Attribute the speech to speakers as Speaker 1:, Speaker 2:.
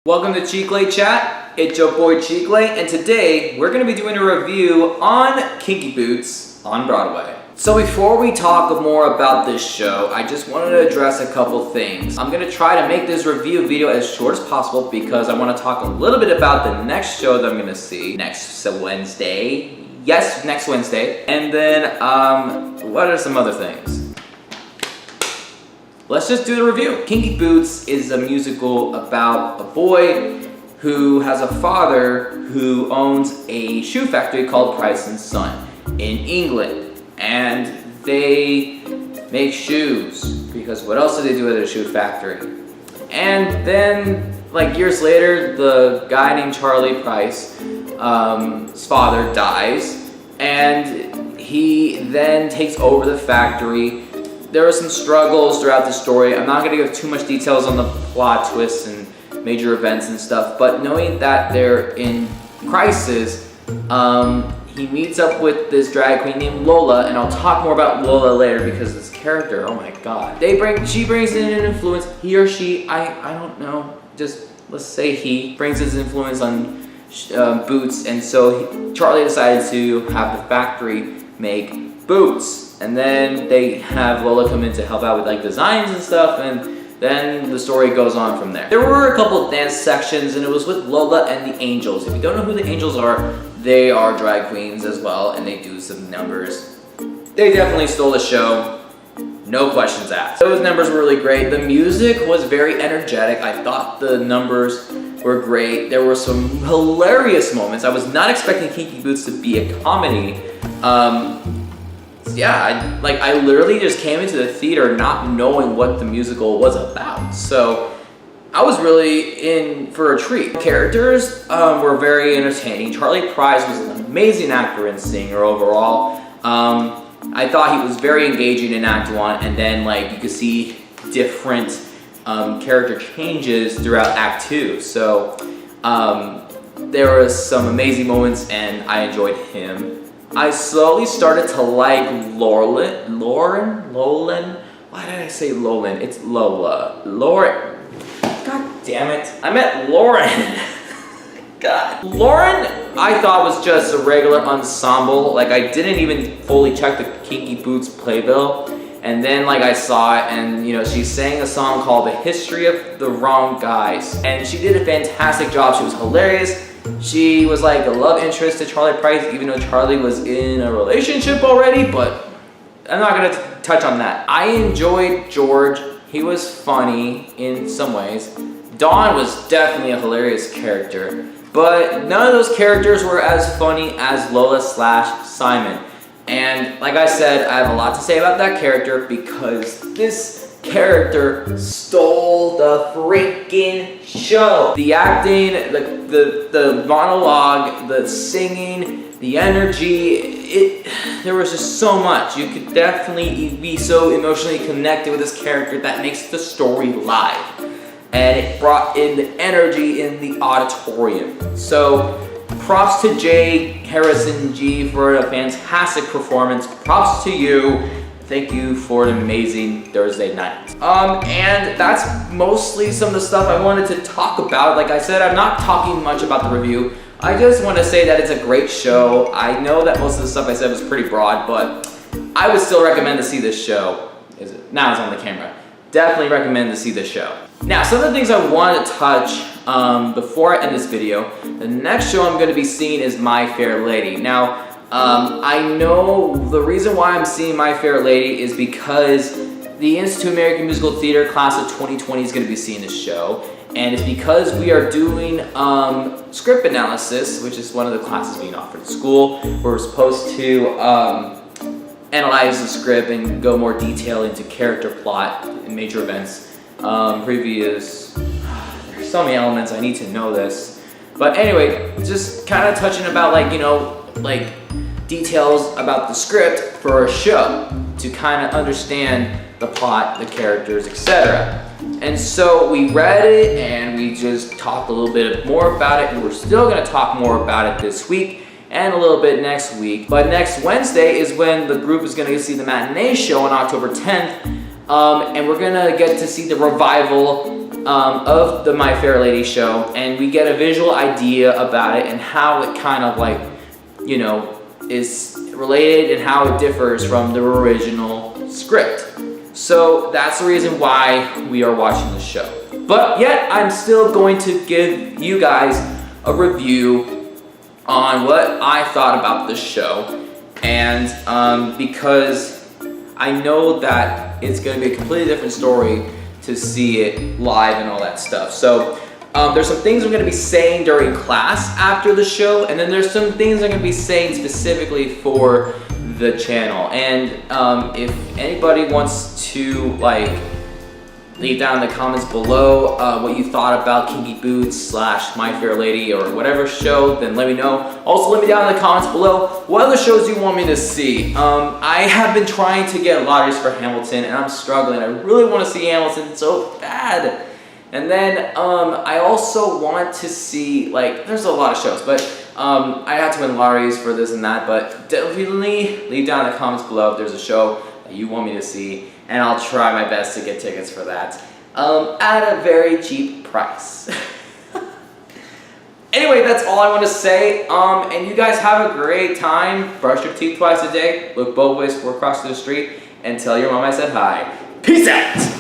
Speaker 1: Welcome to Chicle Chat. It's your boy Chicle, and today we're going to be doing a review on Kinky Boots on Broadway. So before we talk more about this show, I just wanted to address a couple things. I'm going to try to make this review video as short as possible because I want to talk a little bit about the next show that I'm going to see next Wednesday. Yes, next Wednesday. And then, what are some other things? Let's just do the review. Kinky Boots is a musical about a boy who has a father who owns a shoe factory called Price & Son in England. And they make shoes, because what else do they do at a shoe factory? And then, like years later, the guy named Charlie Price, his father dies, and he then takes over the factory. There are some struggles throughout the story. I'm not going to give too much details on the plot twists and major events and stuff, but knowing that they're in crisis, he meets up with this drag queen named Lola, and I'll talk more about Lola later because this character, oh my god. She brings in an influence, he or she, I don't know, just let's say he brings his influence on boots, and so Charlie decided to have the factory make boots. And then they have Lola come in to help out with like designs and stuff, and then the story goes on from there. There were a couple of dance sections, and it was with Lola and the Angels. If you don't know who the Angels are, they are drag queens as well, and they do some numbers. They definitely stole the show, no questions asked. Those numbers were really great. The music was very energetic. I thought the numbers were great. There were some hilarious moments. I was not expecting Kinky Boots to be a comedy. Yeah, I literally just came into the theater not knowing what the musical was about. So I was really in for a treat. Characters were very entertaining. Charlie Price was an amazing actor and singer overall. I thought he was very engaging in Act 1, and then you could see different character changes throughout Act 2. So there were some amazing moments, and I enjoyed him. I slowly started to like Lolan? Why did I say Lolan? It's Lola. Lauren. God damn it. I meant Lauren. God. Lauren, I thought was just a regular ensemble. I didn't even fully check the Kinky Boots playbill. And then I saw it, and she sang a song called The History of the Wrong Guys. And she did a fantastic job. She was hilarious. She was like a love interest to Charlie Price, even though Charlie was in a relationship already, but I'm not going to touch on that. I enjoyed George. He was funny in some ways. Dawn was definitely a hilarious character, but none of those characters were as funny as Lola/Simon. And like I said, I have a lot to say about that character because this character stole the freaking show. The acting, the monologue, the singing, the energy, there was just so much. You could definitely be so emotionally connected with this character that makes the story live. And it brought in the energy in the auditorium. So props to Jay Harrison G for a fantastic performance. Props to you. Thank you for an amazing Thursday night. And that's mostly some of the stuff I wanted to talk about. Like I said, I'm not talking much about the review. I just want to say that it's a great show. I know that most of the stuff I said was pretty broad, but I would still recommend to see this show. Now it's on the camera. Definitely recommend to see this show. Now, some of the things I want to touch before I end this video. The next show I'm going to be seeing is My Fair Lady. Now, I know the reason why I'm seeing My Fair Lady is because the Institute of American Musical Theater class of 2020 is going to be seeing this show, and it's because we are doing script analysis, which is one of the classes being offered at school. We're supposed to analyze the script and go more detail into character plot and major events. There's so many elements, I need to know this. But anyway, just kind of touching about details about the script for a show to kind of understand the plot, the characters, etc. And so we read it and we just talked a little bit more about it, and we're still going to talk more about it this week and a little bit next week. But next Wednesday is when the group is going to see the matinee show on October 10th. And we're gonna get to see the revival of the My Fair Lady show, and we get a visual idea about it and how it kind of like, you know, is related and how it differs from the original script. So that's the reason why we are watching the show. But yet, I'm still going to give you guys a review on what I thought about the show. And because I know that it's going to be a completely different story to see it live and all that stuff. So there's some things I'm going to be saying during class after the show, and then there's some things I'm going to be saying specifically for the channel. And if anybody wants to like leave down in the comments below what you thought about Kinky Boots / My Fair Lady or whatever show, then let me know. Also, let me down in the comments below what other shows you want me to see. I have been trying to get lotteries for Hamilton, and I'm struggling. I really want to see Hamilton so bad. And then I also want to see, like, there's a lot of shows, but I have to win lotteries for this and that, but definitely leave down in the comments below if there's a show that you want me to see, and I'll try my best to get tickets for that at a very cheap price. Anyway, that's all I want to say, and you guys have a great time. Brush your teeth twice a day, look both ways before crossing the street, and tell your mom I said hi. Peace out!